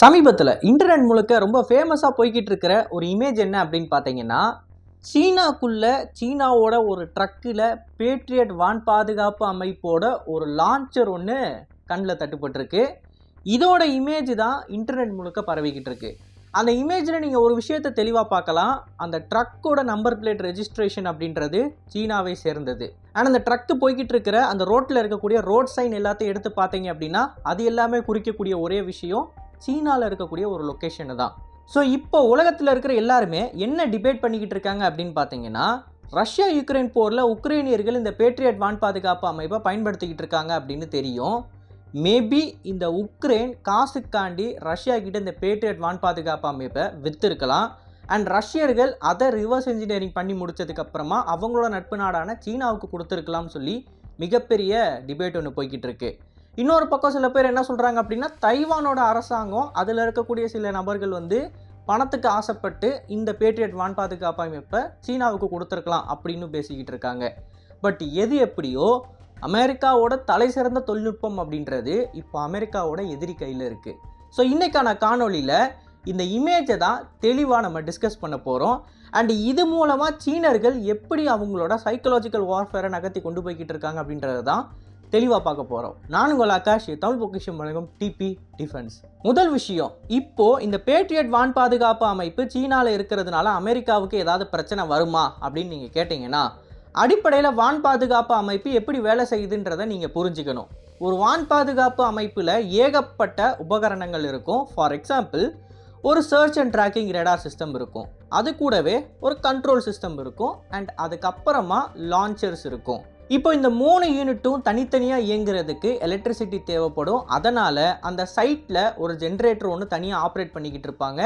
சமீபத்தில் இன்டர்நெட் முழுக்க ரொம்ப ஃபேமஸாக போய்கிட்டு இருக்கிற ஒரு இமேஜ் என்ன அப்படின்னு பார்த்தீங்கன்னா, சீனாவோட ஒரு ட்ரக்கில் பேட்ரியட் வான் பாதுகாப்பு அமைப்போட ஒரு லான்ச்சர் ஒன்று கண்ணில் தட்டுப்பட்டிருக்கு. இதோட இமேஜ் தான் இன்டர்நெட் முழுக்க பரவிக்கிட்டு இருக்கு. அந்த இமேஜில் நீங்கள் ஒரு விஷயத்தை தெளிவாக பார்க்கலாம். அந்த ட்ரக்கோட நம்பர் பிளேட் ரெஜிஸ்ட்ரேஷன் அப்படின்றது சீனாவை சேர்ந்தது. ஆனால் அந்த ட்ரக்கு போய்கிட்டு இருக்கிற அந்த ரோட்டில் இருக்கக்கூடிய ரோட் சைன் எல்லாத்தையும் எடுத்து பார்த்தீங்க அப்படின்னா அது எல்லாமே குறிக்கக்கூடிய ஒரே விஷயம் சீனாவில் இருக்கக்கூடிய ஒரு லொக்கேஷனு தான். ஸோ இப்போ உலகத்தில் இருக்கிற எல்லாருமே என்ன டிபேட் பண்ணிக்கிட்டு இருக்காங்க அப்படின்னு பார்த்தீங்கன்னா, ரஷ்யா யுக்ரைன் போரில் உக்ரைனியர்கள் இந்த பேட்ரியட் வான் பாதுகாப்பு அமைப்பை பயன்படுத்திக்கிட்டு இருக்காங்க அப்படின்னு தெரியும். மேபி இந்த உக்ரைன் காசுக்காண்டி ரஷ்யா கிட்ட இந்த பேட்ரியட் வான் பாதுகாப்பு அமைப்பை விற்றுருக்கலாம். அண்ட் ரஷ்யர்கள் அதை ரிவர்ஸ் இன்ஜினியரிங் பண்ணி முடிச்சதுக்கப்புறமா அவங்களோட நட்பு நாடான சீனாவுக்கு கொடுத்துருக்கலாம்னு சொல்லி மிகப்பெரிய டிபேட் ஒன்று போய்கிட்டு இருக்கு. இன்னொரு பக்கம் சில பேர் என்ன சொல்கிறாங்க அப்படின்னா, தைவானோட அரசாங்கம் அதில் இருக்கக்கூடிய சில நபர்கள் பணத்துக்கு ஆசைப்பட்டு இந்த பேட்ரியட் வான் பாதுகாப்பு அமைப்பை சீனாவுக்கு கொடுத்துருக்கலாம் அப்படின்னு பேசிக்கிட்டு இருக்காங்க. பட் எது எப்படியோ அமெரிக்காவோட தலை சிறந்த தொழில்நுட்பம் அப்படின்றது இப்போ அமெரிக்காவோட எதிரி கையில் இருக்குது. ஸோ இன்றைக்கான காணொலியில் இந்த இமேஜை தான் தெளிவாக நம்ம டிஸ்கஸ் பண்ண போகிறோம். அண்ட் இது மூலமாக சீனர்கள் எப்படி அவங்களோட சைக்கலாஜிக்கல் வார்ஃபேரை நகர்த்தி கொண்டு போய்கிட்டு இருக்காங்க அப்படின்றது தான் தெளிவாக பார்க்க போகிறோம். நான் உங்கள் ஆகாஷ், தமிழ் பொக்கிஷம் வழங்கும் டிபி டிஃபென்ஸ். முதல் விஷயம், இப்போது இந்த பேட்ரியட் வான் பாதுகாப்பு அமைப்பு சீனாவில் இருக்கிறதுனால அமெரிக்காவுக்கு ஏதாவது பிரச்சனை வருமா அப்படின்னு நீங்கள் கேட்டிங்கன்னா, அடிப்படையில் வான் பாதுகாப்பு அமைப்பு எப்படி வேலை செய்யுதுன்றதை நீங்கள் புரிஞ்சுக்கணும். ஒரு வான் பாதுகாப்பு அமைப்பில் ஏகப்பட்ட உபகரணங்கள் இருக்கும். ஃபார் எக்ஸாம்பிள், ஒரு search and tracking radar system இருக்கும், அது கூடவே ஒரு கண்ட்ரோல் சிஸ்டம் இருக்கும், அண்ட் அதுக்கப்புறமா லான்ச்சர்ஸ் இருக்கும். இப்போ இந்த 3 யூனிட்டும் தனித்தனியாக இயங்குறதுக்கு எலக்ட்ரிசிட்டி தேவைப்படும். அதனால் அந்த சைட்டில் ஒரு ஜென்ரேட்டர் ஒன்று தனியாக ஆப்ரேட் பண்ணிக்கிட்டு இருப்பாங்க.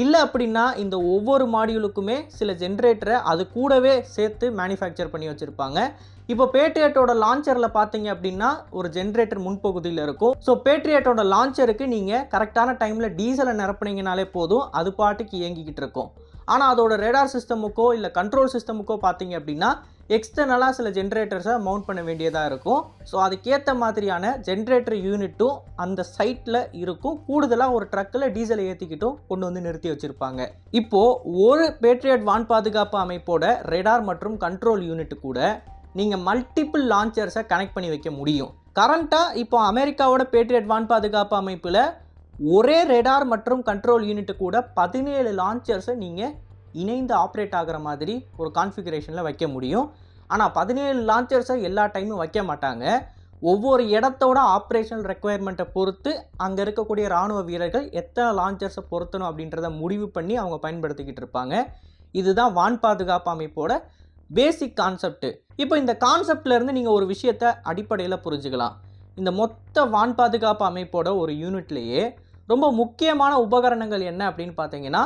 இல்லை அப்படின்னா இந்த ஒவ்வொரு மாடியூலுக்குமே சில ஜென்ரேட்டரை அது கூடவே சேர்த்து மேனுஃபேக்சர் பண்ணி வச்சுருப்பாங்க. இப்போ பேட்ரியட்டோட லான்ச்சரில் பார்த்தீங்க அப்படின்னா ஒரு ஜென்ரேட்டர் முன்பகுதியில் இருக்கும். ஸோ பேட்ரியட்டோட லான்ச்சருக்கு நீங்கள் கரெக்டான டைமில் டீசலை நிரப்புனீங்கனாலே போதும், அது பாட்டுக்கு இயங்கிக்கிட்டு இருக்கும். ஆனால் அதோட ரேடார் சிஸ்டமுக்கோ இல்லை கண்ட்ரோல் சிஸ்டமுக்கோ பார்த்தீங்க அப்படின்னா எக்ஸ்டர்னலாக சில ஜென்ரேட்டர்ஸை மவுண்ட் பண்ண வேண்டியதாக இருக்கும். ஸோ அதுக்கேற்ற மாதிரியான ஜென்ரேட்டர் யூனிட்டும் அந்த சைட்டில் இருக்கும். கூடுதலாக ஒரு ட்ரக்கில் டீசலை ஏற்றிக்கிட்டும் கொண்டு நிறுத்தி வச்சுருப்பாங்க. இப்போது ஒரு பேட்ரியட் வான் பாதுகாப்பு அமைப்போட ரேடார் மற்றும் கண்ட்ரோல் யூனிட் கூட நீங்கள் மல்டிபிள் லான்ச்சர்ஸை கனெக்ட் பண்ணி வைக்க முடியும். கரண்ட்டாக இப்போ அமெரிக்காவோட பேட்ரியட் வான் பாதுகாப்பு அமைப்பில் ஒரே ரேடார் மற்றும் கண்ட்ரோல் யூனிட்டு கூட 17 லான்ச்சர்ஸை நீங்கள் இணைந்து ஆப்ரேட் ஆகிற மாதிரி ஒரு கான்ஃபிகரேஷனில் வைக்க முடியும். ஆனால் 17 லான்ச்சர்ஸை எல்லா டைமும் வைக்க மாட்டாங்க. ஒவ்வொரு இடத்தோட ஆப்ரேஷனல் ரெக்குவயர்மெண்ட்டை பொறுத்து அங்கே இருக்கக்கூடிய இராணுவ வீரர்கள் எத்தனை லான்ச்சர்ஸை பொருத்தணும் அப்படின்றத முடிவு பண்ணி அவங்க பயன்படுத்திக்கிட்டு இருப்பாங்க. இதுதான் வான் பாதுகாப்பு அமைப்போட பேசிக் கான்செப்ட். இப்போ இந்த கான்செப்ட்லேருந்து நீங்கள் ஒரு விஷயத்தை அடிப்படையில் புரிஞ்சுக்கலாம். இந்த மொத்த வான் பாதுகாப்பு அமைப்போட ஒரு யூனிட்லேயே ரொம்ப முக்கியமான உபகரணங்கள் என்ன அப்படின்னு பார்த்தீங்கன்னா,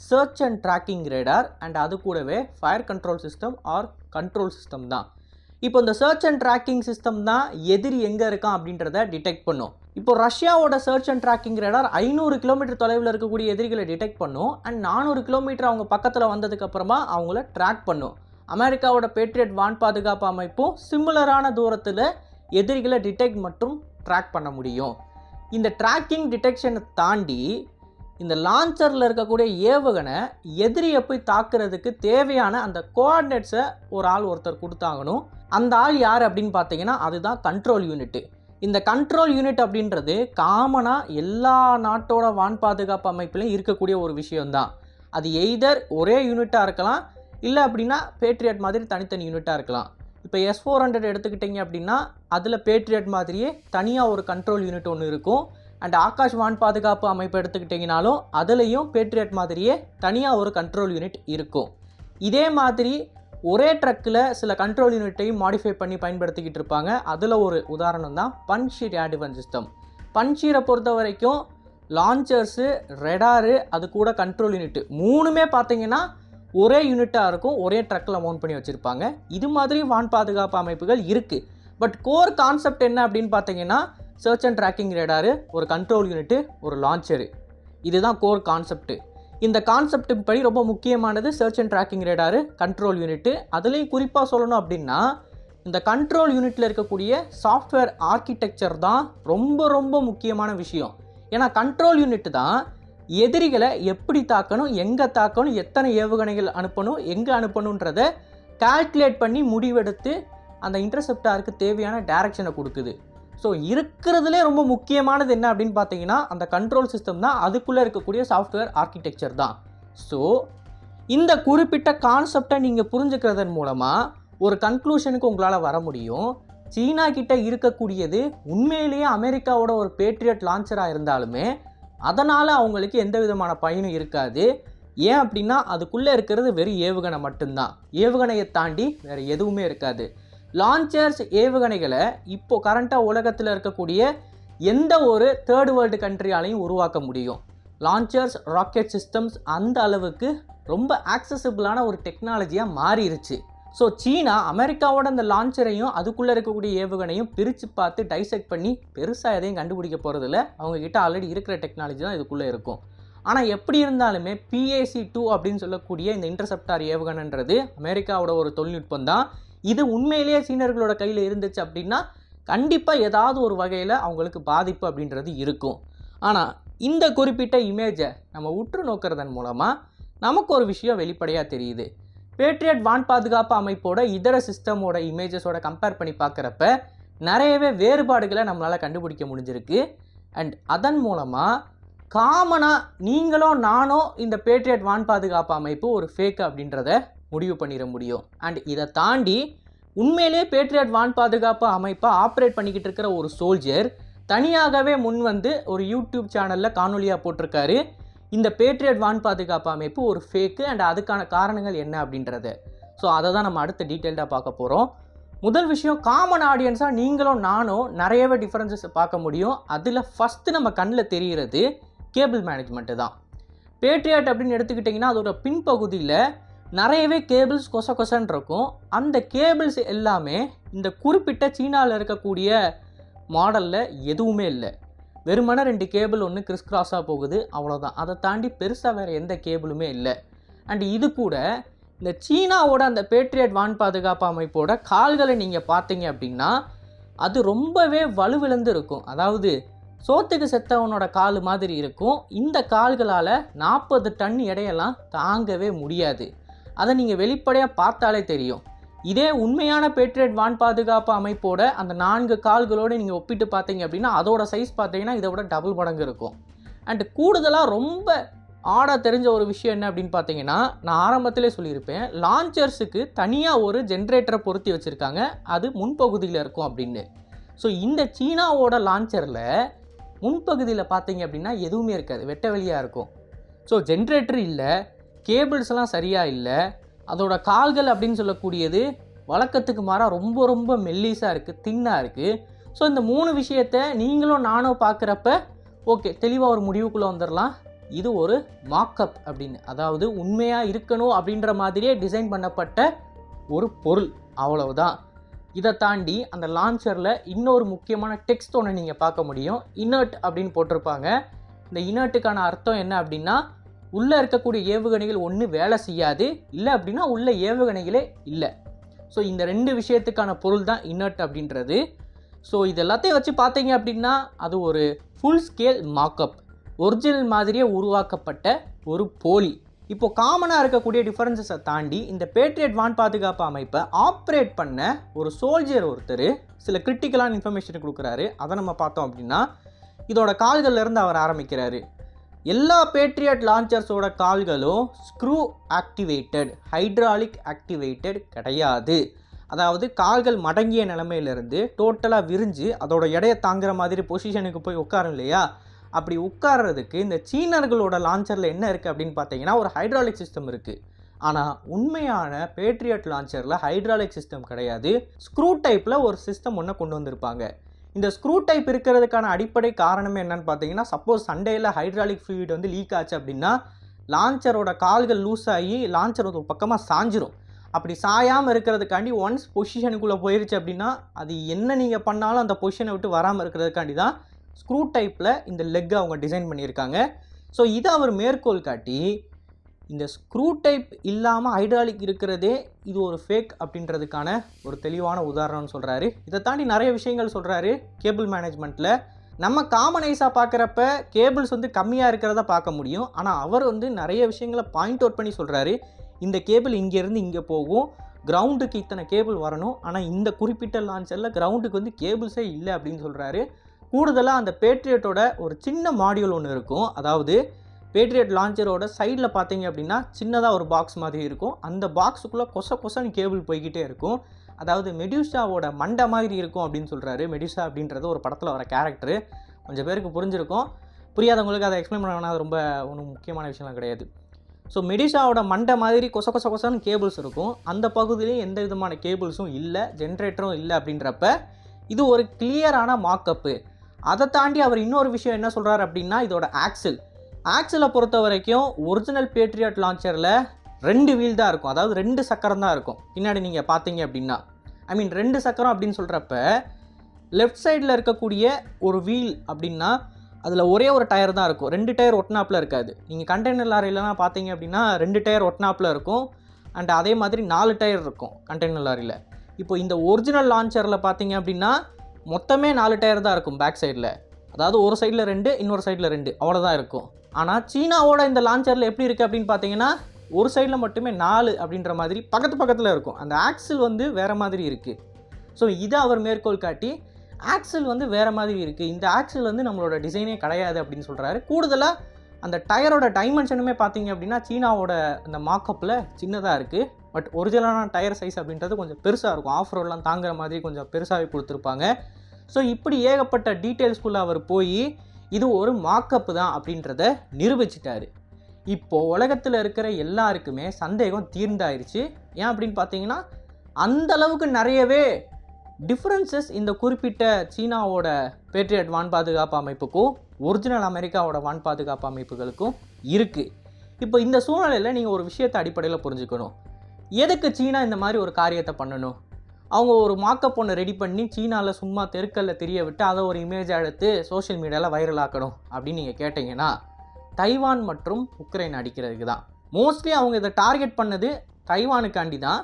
search and tracking radar and அது கூடவே fire control system or control system தான். இப்போ இந்த சர்ச் அண்ட் ட்ராக்கிங் சிஸ்டம் தான் எதிரி எங்கே இருக்கான் அப்படின்றத டிடெக்ட் பண்ணும். இப்போ ரஷ்யாவோட search and tracking radar 500 kilometre தொலைவில் இருக்கக்கூடிய எதிரிகளை டிடெக்ட் பண்ணும். அண்ட் 400 கிலோமீட்டர் அவங்க பக்கத்தில் வந்ததுக்கப்புறமா அவங்கள ட்ராக் பண்ணும். அமெரிக்காவோட பேட்ரியட் வான் பாதுகாப்பு அமைப்பும் சிமிலரான தூரத்தில் எதிரிகளை டிடெக்ட் மற்றும் ட்ராக் பண்ண முடியும். இந்த ட்ராக்கிங் டிடெக்ஷனை தாண்டி இந்த லான்ச்சரில் இருக்கக்கூடிய ஏவுகணை எதிரியை போய் தாக்குறதுக்கு தேவையான அந்த கோஆர்டினேட்ஸை ஒருத்தர் கொடுத்தாங்கணும். அந்த ஆள் யார் அப்படின்னு பார்த்தீங்கன்னா அதுதான் கண்ட்ரோல் யூனிட்டு. இந்த கண்ட்ரோல் யூனிட் அப்படின்றது காமனாக எல்லா நாட்டோட வான் பாதுகாப்பு அமைப்புலையும் இருக்கக்கூடிய ஒரு விஷயம்தான். அது எய்தர் ஒரே யூனிட்டாக இருக்கலாம், இல்லை அப்படின்னா பேட்ரியட் மாதிரி தனித்தனி யூனிட்டாக இருக்கலாம். இப்போ S-400 எடுத்துக்கிட்டிங்க அப்படின்னா அதில் பேட்ரியட் மாதிரியே தனியாக ஒரு கண்ட்ரோல் யூனிட் ஒன்று இருக்கும். அண்ட் ஆகாஷ் வான் பாதுகாப்பு அமைப்பு எடுத்துக்கிட்டிங்கனாலும் அதுலேயும் பேட்ரியட் மாதிரியே தனியாக ஒரு கண்ட்ரோல் யூனிட் இருக்கும். இதே மாதிரி ஒரே ட்ரக்கில் சில கண்ட்ரோல் யூனிட்டையும் மாடிஃபை பண்ணி பயன்படுத்திக்கிட்டு இருப்பாங்க. அதில் ஒரு உதாரணம் தான் பன்ஷீர் ஏர் டிஃபென்ஸ் சிஸ்டம். பன்ஷீரை பொறுத்த வரைக்கும் லான்ச்சர்ஸு, ரெடாரு, அது கூட கண்ட்ரோல் யூனிட்டு 3மே பார்த்தீங்கன்னா ஒரே யூனிட்டாக இருக்கும், ஒரே ட்ரக்கில் மவுண்ட் பண்ணி வச்சுருப்பாங்க. இது மாதிரி வான் பாதுகாப்பு அமைப்புகள் இருக்குது. பட் கோர் கான்செப்ட் என்ன அப்படின்னு பார்த்தீங்கன்னா, சர்ச் அண்ட் ட்ராக்கிங் ரேடாரு, ஒரு கண்ட்ரோல் யூனிட்டு, ஒரு லான்ச்சரு. இதுதான் கோர் கான்செப்ட். இந்த கான்செப்ட் படி ரொம்ப முக்கியமானது search and tracking radar, control unit. அதுலேயும் குறிப்பாக சொல்லணும் அப்படின்னா இந்த கண்ட்ரோல் யூனிட்டில் இருக்கக்கூடிய சாஃப்ட்வேர் ஆர்கிடெக்சர் தான் ரொம்ப ரொம்ப முக்கியமான விஷயம். ஏன்னா கண்ட்ரோல் யூனிட் தான் எதிரிகளை எப்படி தாக்கணும், எங்கே தாக்கணும், எத்தனை ஏவுகணைகள் அனுப்பணும், எங்கே அனுப்பணுன்றதை கால்குலேட் பண்ணி முடிவெடுத்து அந்த இன்டர்செப்டாருக்கு தேவையான டைரக்ஷனை கொடுக்குது. ஸோ இருக்கிறதுலே ரொம்ப முக்கியமானது என்ன அப்படின்னு பார்த்தீங்கன்னா அந்த கண்ட்ரோல் சிஸ்டம் தான், அதுக்குள்ளே இருக்கக்கூடிய சாஃப்ட்வேர் ஆர்கிடெக்சர் தான். ஸோ இந்த குறிப்பிட்ட கான்செப்டை நீங்கள் புரிஞ்சுக்கிறதன் மூலமாக ஒரு கன்க்ளூஷனுக்கு உங்களால் வர முடியும். சீனா கிட்ட இருக்கக்கூடியது உண்மையிலேயே அமெரிக்காவோட ஒரு பேட்ரியட் லான்ச்சராக இருந்தாலுமே அதனால் அவங்களுக்கு எந்த விதமான பயனும் இருக்காது. ஏன் அப்படின்னா அதுக்குள்ளே இருக்கிறது வெறும் ஏவுகணை மட்டும்தான், ஏவுகணையை தாண்டி வேறு எதுவுமே இருக்காது. லான்ச்சர்ஸ் ஏவுகணைகளை இப்போது கரண்ட்டாக உலகத்தில் இருக்கக்கூடிய எந்த ஒரு தேர்ட் வேர்ல்டு கண்ட்ரியாலையும் உருவாக்க முடியும். லான்ச்சர்ஸ் ராக்கெட் சிஸ்டம்ஸ் அந்த அளவுக்கு ரொம்ப ஆக்சசிபிளான ஒரு டெக்னாலஜியாக மாறிடுச்சு. ஸோ சீனா அமெரிக்காவோட அந்த லான்ச்சரையும் அதுக்குள்ளே இருக்கக்கூடிய ஏவுகணையும் பிரித்து பார்த்து டைசெக்ட் பண்ணி பெருசாக எதையும் கண்டுபிடிக்க போகிறதில்ல. அவங்கக்கிட்ட ஆல்ரெடி இருக்கிற டெக்னாலஜி தான் இதுக்குள்ளே இருக்கும். ஆனால் எப்படி இருந்தாலுமே PAC-2 அப்படின்னு சொல்லக்கூடிய இந்த இன்டர்செப்டார் ஏவுகணைன்றது அமெரிக்காவோட ஒரு தொழில்நுட்பம் தான். இது உண்மையிலேயே சீனர்களோட கையில் இருந்துச்சு அப்படின்னா கண்டிப்பாக ஏதாவது ஒரு வகையில் அவங்களுக்கு பாதிப்பு அப்படின்றது இருக்கும். ஆனால் இந்த குறிப்பிட்ட இமேஜை நம்ம உற்று நோக்கிறதன் மூலமாக நமக்கு ஒரு விஷயம் வெளிப்படையாக தெரியுது. பேட்ரியட் வான் பாதுகாப்பு அமைப்போட இதர சிஸ்டமோட இமேஜஸோட கம்பேர் பண்ணி பார்க்குறப்ப நிறையவே வேறுபாடுகளை நம்மளால் கண்டுபிடிக்க முடிஞ்சிருக்கு. அண்ட் அதன் மூலமாக காமனாக நீங்களோ நானோ இந்த பேட்ரியட் வான் பாதுகாப்பு அமைப்பு ஒரு ஃபேக் அப்படின்றத முடிவு பண்ணிட முடியும். அண்ட் இதை தாண்டி உண்மையிலே பேட்ரியட் வான் பாதுகாப்பு அமைப்பை ஆப்ரேட் பண்ணிக்கிட்டு இருக்கிற ஒரு சோல்ஜர் தனியாகவே முன் வந்து ஒரு யூடியூப் சேனலில் காணொலியாக போட்டிருக்காரு, இந்த பேட்ரியட் வான் பாதுகாப்பு அமைப்பு ஒரு ஃபேக்கு அண்ட் அதுக்கான காரணங்கள் என்ன அப்படின்றது. ஸோ அதை தான் நம்ம அடுத்த டீட்டெயில்டாக பார்க்க போகிறோம். முதல் விஷயம், காமன் ஆடியன்ஸாக நீங்களும் நானும் நிறையவே டிஃப்ரென்சஸ் பார்க்க முடியும். அதில் ஃபஸ்ட்டு நம்ம கண்ணில் தெரிகிறது கேபிள் மேனேஜ்மெண்ட்டு தான். பேட்ரியட் அப்படின்னு எடுத்துக்கிட்டிங்கன்னா அதோட பின்பகுதியில் நிறையவே கேபிள்ஸ் கொசன்னு இருக்கும். அந்த கேபிள்ஸ் எல்லாமே இந்த குறிப்பிட்ட சீனாவில் இருக்கக்கூடிய மாடலில் எதுவுமே இல்லை. வெறுமனே 2 கேபிள் ஒன்று கிறிஸ் கிராஸாக போகுது, அவ்வளோதான். அதை தாண்டி பெருசாக வேறு எந்த கேபிளுமே இல்லை. அண்ட் இது கூட இந்த சீனாவோட அந்த பேட்ரியட் வான் பாதுகாப்பு அமைப்போட கால்களை நீங்கள் பார்த்தீங்க அப்படின்னா அது ரொம்பவே வலுவிழந்து இருக்கும். அதாவது சோத்துக்கு செத்தவனோட கால் மாதிரி இருக்கும். இந்த கால்களால் 40 டன் எடையெல்லாம் தாங்கவே முடியாது. அதை நீங்கள் வெளிப்படையாக பார்த்தாலே தெரியும். இதே உண்மையான பேட்ரியட் வான் பாதுகாப்பு அமைப்போட அந்த 4 கால்களோடு நீங்கள் ஒப்பிட்டு பார்த்தீங்க அப்படின்னா அதோட சைஸ் பார்த்தீங்கன்னா இதை விட டபுள் மடங்கு இருக்கும். அண்ட் கூடுதலாக ரொம்ப ஆடாக தெரிஞ்ச ஒரு விஷயம் என்ன அப்படின்னு பார்த்தீங்கன்னா, நான் ஆரம்பத்திலே சொல்லியிருப்பேன், லான்ச்சர்ஸுக்கு தனியாக ஒரு ஜென்ரேட்டரை பொருத்தி வச்சுருக்காங்க, அது முன்பகுதியில் இருக்கும் அப்படின்னு. ஸோ இந்த சீனாவோட லான்ச்சரில் முன்பகுதியில் பார்த்தீங்க அப்படின்னா எதுவுமே இருக்காது, வெட்ட வெளியாக இருக்கும். ஸோ ஜென்ரேட்டர் இல்லை, கேபிள்ஸ்லாம் சரியாக இல்லை, அதோட கால்கள் அப்படின்னு சொல்லக்கூடியது வழக்கத்துக்கு மாறாக ரொம்ப ரொம்ப மெல்லிஸாக இருக்குது, தின்னாக இருக்குது. ஸோ இந்த 3 விஷயத்தை நீங்களும் நானும் பார்க்குறப்ப ஓகே தெளிவாக ஒரு முடிவுக்குள்ளே வந்துடலாம், இது ஒரு மாக்கப் அப்படின்னு. அதாவது உண்மையாக இருக்கணும் அப்படின்ற மாதிரியே டிசைன் பண்ணப்பட்ட ஒரு பொருள், அவ்வளவுதான். இதை தாண்டி அந்த லான்ச்சரில் இன்னொரு முக்கியமான டெக்ஸ்ட் ஒன்று நீங்கள் பார்க்க முடியும். இனர்ட் அப்படின்னு போட்டிருப்பாங்க. இந்த இனர்ட்டுக்கான அர்த்தம் என்ன அப்படின்னா உள்ளே இருக்கக்கூடிய ஏவுகணைகள் ஒன்று வேலை செய்யாது, இல்லை அப்படின்னா உள்ள ஏவுகணைகளே இல்லை. ஸோ இந்த 2 விஷயத்துக்கான பொருள் தான் இனர்ட் அப்படின்றது. ஸோ இது எல்லாத்தையும் வச்சு பார்த்தீங்க அப்படின்னா அது ஒரு ஃபுல் ஸ்கேல் மாக்கப், ஒரிஜினல் மாதிரியே உருவாக்கப்பட்ட ஒரு போலி. இப்போது காமனாக இருக்கக்கூடிய டிஃபரன்சஸை தாண்டி இந்த பேட்ரியட் வான் பாதுகாப்பு அமைப்பை ஆப்ரேட் பண்ண ஒரு சோல்ஜர் ஒருத்தர் சில கிரிட்டிக்கலான இன்ஃபர்மேஷன் கொடுக்குறாரு. அதை நம்ம பார்த்தோம் அப்படின்னா இதோட கால்கள்லேருந்து அவர் ஆரம்பிக்கிறாரு. எல்லா பேட்ரியட் லான்ச்சர்ஸோட கால்களும் ஸ்க்ரூ ஆக்டிவேட்டட், ஹைட்ராலிக் ஆக்டிவேட்டட் கிடையாது. அதாவது கால்கள் மடங்கிய நிலைமையிலேருந்து டோட்டலாக விரிஞ்சு அதோட எடையை தாங்குற மாதிரி பொசிஷனுக்கு போய் உட்காரும் இல்லையா, அப்படி உட்கார்றதுக்கு இந்த சீனர்களோட லான்ச்சரில் என்ன இருக்குது அப்படின்னு பார்த்தீங்கன்னா ஒரு ஹைட்ராலிக் சிஸ்டம் இருக்குது. ஆனால் உண்மையான பேட்ரியட் லான்ச்சரில் ஹைட்ராலிக் சிஸ்டம் கிடையாது, ஸ்க்ரூ டைப்பில் ஒரு சிஸ்டம் ஒன்று கொண்டு வந்திருப்பாங்க. இந்த ஸ்க்ரூ டைப் இருக்கிறதுக்கான அடிப்படை காரணமே என்னன்னு பார்த்தீங்கன்னா, சப்போஸ் சண்டையில் ஹைட்ராலிக் ஃப்ளூயிட் வந்து லீக் ஆச்சு அப்படின்னா லான்ச்சரோட கால்கள் லூஸ் ஆகி லான்ச்சர் ஒரு பக்கமாக சாஞ்சிரும். அப்படி சாயாமல் இருக்கிறதுக்காண்டி ஒன்ஸ் பொசிஷனுக்குள்ளே போயிருச்சு அப்படின்னா அது என்ன நீங்கள் பண்ணாலும் அந்த பொசிஷனை விட்டு வராமல் இருக்கிறதுக்காண்டி தான் ஸ்க்ரூ டைப்பில் இந்த லெக்கை அவங்க டிசைன் பண்ணியிருக்காங்க. ஸோ இதை அவர் மேற்கோள் காட்டி இந்த ஸ்க்ரூ டைப் இல்லாமல் ஹைட்ராலிக் இருக்கிறதே இது ஒரு ஃபேக் அப்படின்றதுக்கான ஒரு தெளிவான உதாரணம்னு சொல்கிறாரு. இதை தாண்டி நிறைய விஷயங்கள் சொல்கிறாரு. கேபிள் மேனேஜ்மெண்ட்டில் நம்ம காமன் ஐஸாக பார்க்குறப்ப கேபிள்ஸ் வந்து கம்மியாக இருக்கிறத பார்க்க முடியும். ஆனால் அவர் வந்து நிறைய விஷயங்களை பாயிண்ட் அவுட் பண்ணி சொல்கிறாரு. இந்த கேபிள் இங்கேருந்து இங்கே போகும், கிரவுண்டுக்கு இத்தனை கேபிள் வரணும், ஆனால் இந்த குறிப்பிட்ட லான்ச்சரில் கிரவுண்டுக்கு வந்து கேபிள்ஸே இல்லை அப்படின்னு சொல்கிறாரு. கூடுதலாக அந்த பேட்ரியட்டோட ஒரு சின்ன மாடியூல் ஒன்று இருக்கும். அதாவது பேட்ரியட் லான்ச்சரோட சைடில் பார்த்தீங்க அப்படின்னா சின்னதாக ஒரு பாக்ஸ் மாதிரி இருக்கும். அந்த பாக்ஸுக்குள்ளே கொசன்னு கேபிள் போய்கிட்டே இருக்கும். அதாவது மெடியூசாவோட மண்டை மாதிரி இருக்கும் அப்படின்னு சொல்கிறாரு. மெடியூசா அப்படின்றது ஒரு படத்தில் வர கேரக்டரு. கொஞ்சம் பேருக்கு புரிஞ்சிருக்கும், புரியாதவங்களுக்கு அதை எக்ஸ்பிளைன் பண்ண வேணாம், அது ரொம்ப ஒன்றும் முக்கியமான விஷயம்லாம் கிடையாது. ஸோ மெடியூசாவோட மண்டை மாதிரி கொசன்னு கேபிள்ஸ் இருக்கும். அந்த பகுதியிலையும் எந்த விதமான கேபிள்ஸும் இல்லை, ஜென்ரேட்டரும் இல்லை. அப்படின்றப்ப இது ஒரு கிளியரான மாக்கப்பு. அதை தாண்டி அவர் இன்னொரு விஷயம் என்ன சொல்கிறார் அப்படின்னா, இதோட ஆக்சிலை பொறுத்த வரைக்கும் ஒரிஜினல் பேட்ரியட் லான்ச்சரில் 2 வீல் தான் இருக்கும். அதாவது 2 சக்கரம் தான் இருக்கும். பின்னாடி நீங்கள் பார்த்தீங்க அப்படின்னா, 2 சக்கரம் அப்படின்னு சொல்கிறப்ப லெஃப்ட் சைடில் இருக்கக்கூடிய ஒரு வீல் அப்படின்னா அதில் ஒரே ஒரு டயர் தான் இருக்கும். 2 டயர் ஒட்டினாப்பில் இருக்காது. நீங்கள் கண்டெய்னர் லாரியிலலாம் பார்த்தீங்க அப்படின்னா 2 டயர் ஒட்டினாப்பில் இருக்கும். அண்ட் அதே மாதிரி 4 டயர் இருக்கும் கண்டெய்னர் லாரியில். இப்போ இந்த ஒரிஜினல் லான்ச்சரில் பார்த்தீங்க அப்படின்னா மொத்தமே 4 டயர் தான் இருக்கும் பேக் சைடில். அதாவது ஒரு சைடில் 2, இன்னொரு சைடில் 2, அவ்வளோதான் இருக்கும். ஆனால் சீனாவோட இந்த லான்ச்சரில் எப்படி இருக்குது அப்படின்னு பார்த்தீங்கன்னா ஒரு சைடில் மட்டுமே 4 அப்படின்ற மாதிரி பக்கத்தில் இருக்கும். அந்த ஆக்சில் வந்து வேறு மாதிரி இருக்குது. ஸோ இதை அவர் மேற்கோள் காட்டி ஆக்சில் வந்து வேறு மாதிரி இருக்குது, இந்த ஆக்சில் வந்து நம்மளோட டிசைனே கிடையாது அப்படின்னு சொல்கிறாரு. கூடுதலாக அந்த டயரோட டைமென்ஷனுமே பார்த்தீங்க அப்படின்னா சீனாவோட அந்த மாக்கப்பில் சின்னதாக இருக்குது. பட் ஒரிஜினலான டயர் சைஸ் அப்படின்றது கொஞ்சம் பெருசாக இருக்கும். ஆஃப் ரோடெலாம் தாங்குற மாதிரி கொஞ்சம் பெருசாகவே கொடுத்துருப்பாங்க. ஸோ இப்படி ஏகப்பட்ட டீட்டெயில்ஸ்குள்ளே அவர் போய் இது ஒரு மாக்கப்பு தான் அப்படின்றத நிரூபிச்சிட்டாரு. இப்போது உலகத்தில் இருக்கிற எல்லாருக்குமே சந்தேகம் தீர்ந்தாயிருச்சு. ஏன் அப்படின்னு பார்த்தீங்கன்னா அந்தளவுக்கு நிறையவே டிஃப்ரென்சஸ் இந்த குறிப்பிட்ட சீனாவோட பேட்ரியட் வான் பாதுகாப்பு அமைப்புக்கும் ஒரிஜினல் அமெரிக்காவோட வான் பாதுகாப்பு அமைப்புகளுக்கும் இருக்குது. இப்போ இந்த சூழ்நிலையில் நீங்கள் ஒரு விஷயத்தை அடிப்படையில் புரிஞ்சுக்கணும். எதுக்கு சீனா இந்த மாதிரி ஒரு காரியத்தை பண்ணணும்? அவங்க ஒரு மாக்கப் ஒன்று ரெடி பண்ணி சீனாவில் சும்மா தெருக்கல்ல தெரிய விட்டு அதை ஒரு இமேஜை எடுத்து சோஷியல் மீடியாவில் வைரல் ஆக்கணும் அப்படின்னு நீங்கள் கேட்டிங்கன்னா தைவான் மற்றும் உக்ரைன் அடிக்கிறதுக்கு தான். மோஸ்ட்லி அவங்க இதை டார்கெட் பண்ணது தைவானுக்காண்டி தான்.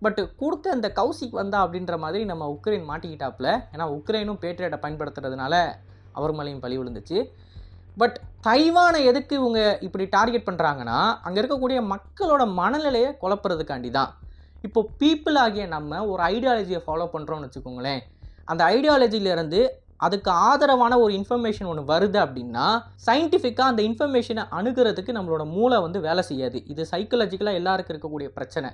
பட் கொடுத்த அந்த கௌசிக் வந்தா அப்படின்ற மாதிரி நம்ம உக்ரைன் மாட்டிக்கிட்டாப்புல. ஏன்னா உக்ரைனும் பேட்ரியட்டை பயன்படுத்துறதுனால அவர் மேலேயும் பழி விழுந்துச்சு. பட் தைவானை எதுக்கு இவங்க இப்படி டார்கெட் பண்ணுறாங்கன்னா அங்கே இருக்கக்கூடிய மக்களோட மனநிலையை குழப்புறதுக்காண்டி தான். இப்போ பீப்புள் ஆகிய நம்ம ஒரு ஐடியாலஜியை ஃபாலோ பண்ணுறோம்னு வச்சுக்கோங்களேன். அந்த ஐடியாலஜியிலேருந்து அதுக்கு ஆதரவான ஒரு இன்ஃபர்மேஷன் ஒன்று வருது அப்படின்னா சயின்டிஃபிக்காக அந்த இன்ஃபர்மேஷனை அணுகிறதுக்கு நம்மளோட மூளை வந்து வேலை செய்யாது. இது சைக்கலாஜிக்கலாக எல்லாருக்கும் இருக்கக்கூடிய பிரச்சனை.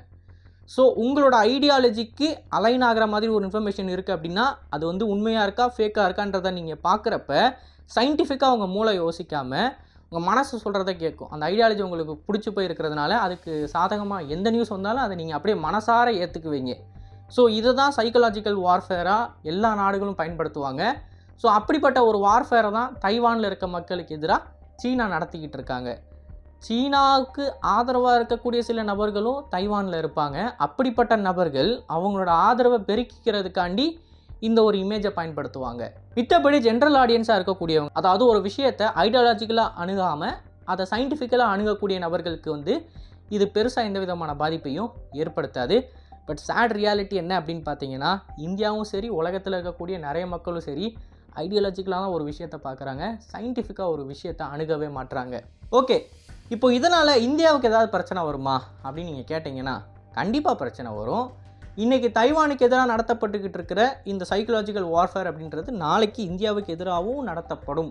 ஸோ உங்களோட ஐடியாலஜிக்கு அலைன் ஆகிற மாதிரி ஒரு இன்ஃபர்மேஷன் இருக்குது அப்படின்னா அது வந்து உண்மையாக இருக்கா ஃபேக்காக இருக்கான்றதை நீங்கள் பார்க்குறப்ப சயின்டிஃபிக்காக உங்கள் மூளை யோசிக்காமல் உங்கள் மனசு சொல்கிறத கேட்கும். அந்த ஐடியாலஜி உங்களுக்கு பிடிச்சி போயிருக்கிறதுனால அதுக்கு சாதகமாக எந்த நியூஸ் வந்தாலும் அதை நீங்கள் அப்படியே மனசார ஏற்றுக்குவீங்க. ஸோ இதை தான் சைக்கலாஜிக்கல் வார்ஃபேராக எல்லா நாடுகளும் பயன்படுத்துவாங்க. ஸோ அப்படிப்பட்ட ஒரு வார்ஃபேரை தான் தைவானில் இருக்க மக்களுக்கு எதிராக சீனா நடத்திக்கிட்டு இருக்காங்க. சீனாவுக்கு ஆதரவாக இருக்கக்கூடிய சில நபர்களும் தைவானில் இருப்பாங்க. அப்படிப்பட்ட நபர்கள் அவங்களோட ஆதரவை பெருக்கிக்கிறதுக்காண்டி இந்த ஒரு இமேஜை பயன்படுத்துவாங்க. மித்தபடி ஜென்ரல் ஆடியன்ஸாக இருக்கக்கூடியவங்க, அதாவது ஒரு விஷயத்தை ஐடியாலஜிக்கலாக அணுகாமல் அதை சயின்டிஃபிக்கலாக அணுகக்கூடிய நபர்களுக்கு வந்து இது பெருசாக எந்த விதமான பாதிப்பையும் ஏற்படுத்தாது. பட் சேட் ரியாலிட்டி என்ன அப்படின்னு பார்த்தீங்கன்னா இந்தியாவும் சரி உலகத்தில் இருக்கக்கூடிய நிறைய மக்களும் சரி ஐடியாலஜிக்கலாக தான் ஒரு விஷயத்தை பார்க்குறாங்க, சயின்டிஃபிக்காக ஒரு விஷயத்தை அணுகவே மாட்டுறாங்க. ஓகே, இப்போ இதனால் இந்தியாவுக்கு ஏதாவது பிரச்சனை வருமா அப்படின்னு நீங்கள் கேட்டிங்கன்னா கண்டிப்பாக பிரச்சனை வரும். இன்றைக்கி தைவானுக்கு எதிராக நடத்தப்பட்டுக்கிட்டு இருக்கிற இந்த சைக்கலாஜிக்கல் வார்ஃபேர் அப்படின்றது நாளைக்கு இந்தியாவுக்கு எதிராகவும் நடத்தப்படும்.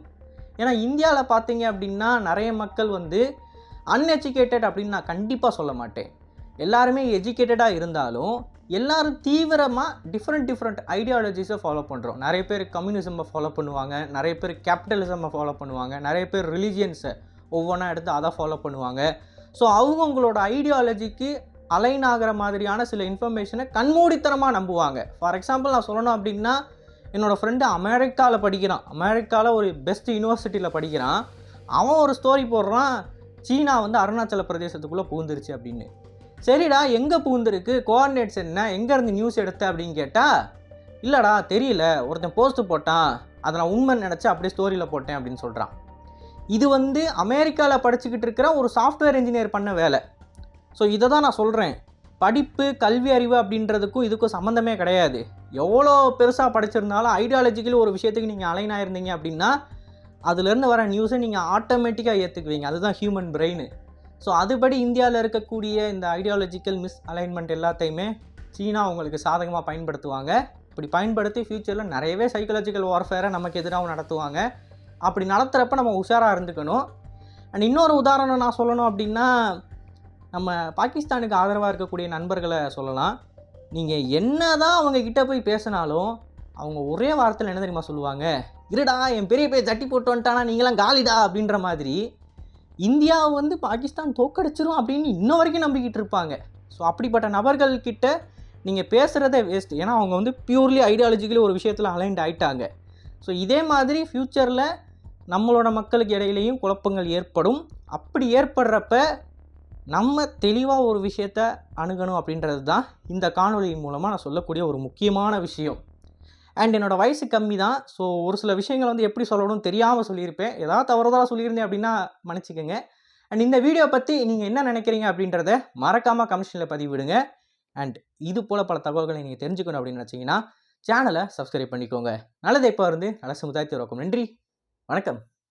ஏன்னா இந்தியாவில் பார்த்தீங்க அப்படின்னா நிறைய மக்கள் வந்து அன்எஜுகேட்டட் அப்படின்னு நான் கண்டிப்பாக சொல்ல மாட்டேன். எல்லாருமே எஜுகேட்டடாக இருந்தாலும் எல்லோரும் தீவிரமாக டிஃப்ரெண்ட் ஐடியாலஜிஸை ஃபாலோ பண்ணுறோம். நிறைய பேர் கம்யூனிசமை ஃபாலோ பண்ணுவாங்க, நிறைய பேர் கேபிட்டலிசமை ஃபாலோ பண்ணுவாங்க, நிறைய பேர் ரிலீஜியன்ஸை ஒவ்வொன்றா எடுத்து அதை ஃபாலோ பண்ணுவாங்க. ஸோ அவங்களோட ஐடியாலஜிக்கு அலைன் ஆகிற மாதிரியான சில இன்ஃபர்மேஷனை கண்மூடித்தனமாக நம்புவாங்க. ஃபார் எக்ஸாம்பிள் நான் சொல்லணும் அப்படின்னா என்னோடய ஃப்ரெண்டு அமெரிக்காவில் படிக்கிறான், அமெரிக்காவில் ஒரு பெஸ்ட் யூனிவர்சிட்டியில் படிக்கிறான். அவன் ஒரு ஸ்டோரி போடுறான், சீனா வந்து அருணாச்சல பிரதேசத்துக்குள்ளே புகுந்துருச்சு அப்படின்னு. சரிடா எங்கே புகுந்துருக்கு, கோஆர்டினேட்ஸ் என்ன, எங்கேருந்து நியூஸ் எடுத்த அப்படின்னு கேட்டால் இல்லைடா தெரியல, ஒருத்தன் போஸ்ட்டு போட்டான், அதை நான் உண்மை நினச்சி அப்படியே ஸ்டோரியில் போட்டேன் அப்படின்னு சொல்கிறான். இது வந்து அமெரிக்காவில் படிச்சுக்கிட்டு இருக்கிற ஒரு சாஃப்ட்வேர் இன்ஜினியர் பண்ண வேலை. ஸோ இதை தான் நான் சொல்கிறேன், படிப்பு கல்வி அறிவு அப்படின்றதுக்கும் இதுக்கும் சம்மந்தமே கிடையாது. எவ்வளோ பெருசாக படிச்சிருந்தாலும் ஐடியாலஜிக்கலி ஒரு விஷயத்துக்கு நீங்கள் அலைன் ஆயிருந்தீங்க அப்படின்னா அதுலேருந்து வர நியூஸை நீங்கள் ஆட்டோமேட்டிக்காக ஏற்றுக்குவீங்க. அதுதான் ஹியூமன் பிரெயின். ஸோ அதுபடி இந்தியாவில் இருக்கக்கூடிய இந்த ஐடியாலஜிக்கல் மிஸ் அலைன்மெண்ட் எல்லாத்தையுமே சீனா அவங்களுக்கு சாதகமாக பயன்படுத்துவாங்க. இப்படி பயன்படுத்தி ஃப்யூச்சரில் நிறையவே சைக்காலஜிக்கல் வார்ஃபேரை நமக்கு எதிராகவும் நடத்துவாங்க. அப்படி நடத்துகிறப்ப நம்ம உஷாராக இருந்துக்கணும். அண்ட் இன்னொரு உதாரணம் நான் சொல்லணும் அப்படின்னா, நம்ம பாகிஸ்தானுக்கு ஆதரவாக இருக்கக்கூடிய நண்பர்களை சொல்லலாம். நீங்கள் என்ன தான் அவங்கக்கிட்ட போய் பேசினாலும் அவங்க ஒரே வார்த்தையில் என்ன தெரியுமா சொல்லுவாங்க, இருடா என் பெரிய பேர் தட்டி போட்டு வந்துட்டானா நீங்களாம் காலிடா அப்படின்ற மாதிரி இந்தியாவை வந்து பாகிஸ்தான் தோக்கடிச்சிரும் அப்படின்னு இன்ன வரைக்கும் நம்பிக்கிட்டு இருப்பாங்க. ஸோ அப்படிப்பட்ட நபர்கள்கிட்ட நீங்கள் பேசுகிறதே வேஸ்ட். ஏன்னா அவங்க வந்து பியூர்லி ஐடியாலஜிக்கலி ஒரு விஷயத்தில் அலைன்ட் ஆகிட்டாங்க. ஸோ இதே மாதிரி ஃப்யூச்சரில் நம்மளோட மக்களுக்கு இடையிலையும் குழப்பங்கள் ஏற்படும். அப்படி ஏற்படுறப்ப நம்ம தெளிவாக ஒரு விஷயத்த அணுகணும் அப்படின்றது தான் இந்த காணொலியின் மூலமாக நான் சொல்லக்கூடிய ஒரு முக்கியமான விஷயம். அண்ட் என்னோடய வயசு கம்மி தான். ஸோ ஒரு சில விஷயங்கள் வந்து எப்படி சொல்லணும்னு தெரியாமல் சொல்லியிருப்பேன். ஏதாவது தவறுதலாக சொல்லியிருந்தேன் அப்படின்னா மன்னிச்சிக்கோங்க. அண்ட் இந்த வீடியோ பற்றி நீங்கள் என்ன நினைக்கிறீங்க அப்படின்றத மறக்காமல் கமெண்ட்ஸில் பதிவிடுங்க. அண்ட் இது போல் பல தகவல்களை நீங்கள் தெரிஞ்சுக்கணும் அப்படின்னு நினச்சிங்கன்னா சேனலை சப்ஸ்கிரைப் பண்ணிக்கோங்க. நல்லதை இப்போ இருந்து நல்ல சமுதாயத்தை உருவாக்கும். நன்றி, வணக்கம்.